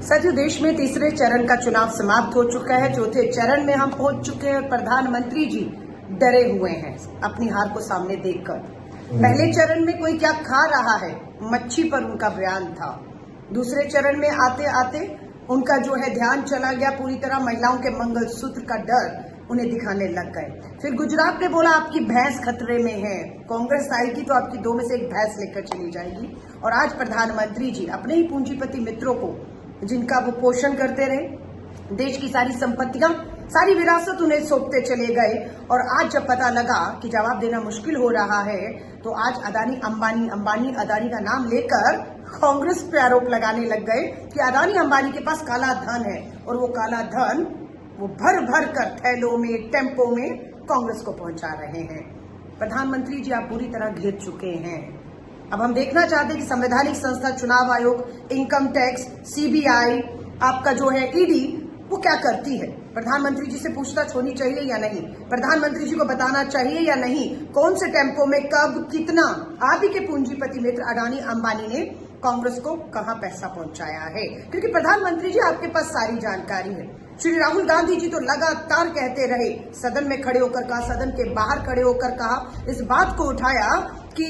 साथियों, देश में तीसरे चरण का चुनाव समाप्त हो चुका है। चौथे चरण में हम पहुंच चुके हैं और प्रधानमंत्री जी डरे हुए हैं अपनी हार को सामने देखकर। पहले चरण में कोई क्या खा रहा है, मच्छी पर उनका बयान था। दूसरे चरण में आते आते उनका जो है ध्यान चला गया पूरी तरह महिलाओं के मंगलसूत्र का डर उन्हें दिखाने लग गए। फिर गुजरात ने बोला आपकी भैंस खतरे में है, कांग्रेस आएगी तो आपकी दो में से एक भैंस लेकर चली जाएगी। और आज प्रधानमंत्री जी अपने ही पूंजीपति मित्रों को, जिनका वो पोषण करते रहे, देश की सारी संपत्तियां, सारी विरासत उन्हें सौंपते चले गए। और आज जब पता लगा कि जवाब देना मुश्किल हो रहा है, तो आज अदानी अंबानी अदानी का नाम लेकर कांग्रेस पे आरोप लगाने लग गए कि अदानी अंबानी के पास काला धन है और वो काला धन वो भर भर कर थैलों में, टेम्पो में कांग्रेस को पहुंचा रहे हैं। प्रधानमंत्री जी, आप पूरी तरह घिर चुके हैं। अब हम देखना चाहते हैं कि संवैधानिक संस्था चुनाव आयोग, इनकम टैक्स, सीबीआई, आपका जो है ईडी, वो क्या करती है। प्रधानमंत्री जी से पूछताछ होनी चाहिए या नहीं, प्रधानमंत्री जी को बताना चाहिए या नहीं कौन से टेम्पो में कब कितना आप ही के पूंजीपति मित्र अडानी अंबानी ने कांग्रेस को कहां पैसा पहुंचाया है, क्योंकि प्रधानमंत्री जी आपके पास सारी जानकारी है। श्री राहुल गांधी जी तो लगातार कहते रहे, सदन में खड़े होकर कहा, सदन के बाहर खड़े होकर कहा, इस बात को उठाया कि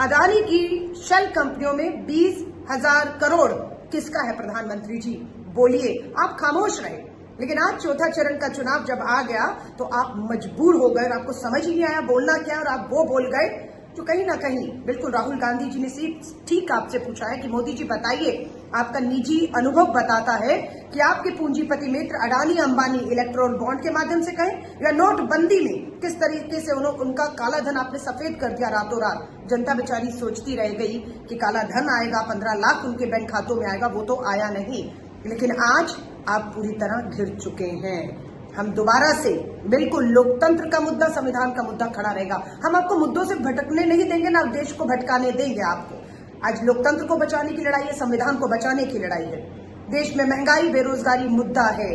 अदानी की शेल कंपनियों में 20,000 करोड़ किसका है। प्रधानमंत्री जी बोलिए, आप खामोश रहे। लेकिन आज चौथा चरण का चुनाव जब आ गया तो आप मजबूर हो गए और आपको समझ ही नहीं आया बोलना क्या, और आप वो बोल गए जो कहीं ना कहीं बिल्कुल राहुल गांधी जी ने ठीक आपसे पूछा है कि मोदी जी बताइए, आपका निजी अनुभव बताता है कि आपके पूंजीपति मित्र अडानी अंबानी इलेक्ट्रोल बॉन्ड के माध्यम से कहें या नोटबंदी में किस तरीके से उनका काला धन आपने सफेद कर दिया रातों रात। जनता बेचारी सोचती रह गई कि काला धन आएगा, 15 लाख उनके बैंक खातों में आएगा, वो तो आया नहीं। लेकिन आज आप पूरी तरह घिर चुके हैं। हम दोबारा से बिल्कुल लोकतंत्र का मुद्दा, संविधान का मुद्दा खड़ा रहेगा। हम आपको मुद्दों से भटकने नहीं देंगे, ना देश को भटकाने देंगे आपको। आज लोकतंत्र को बचाने की लड़ाई है, संविधान को बचाने की लड़ाई है। देश में महंगाई, बेरोजगारी मुद्दा है।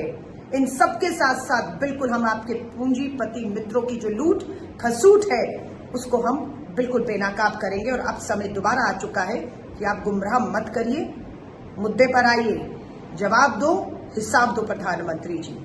इन सबके साथ साथ बिल्कुल हम आपके पूंजीपति मित्रों की जो लूट खसूट है उसको हम बिल्कुल बेनकाब करेंगे। और अब समय दोबारा आ चुका है कि आप गुमराह मत करिए, मुद्दे पर आइए, जवाब दो, हिसाब दो प्रधानमंत्री जी।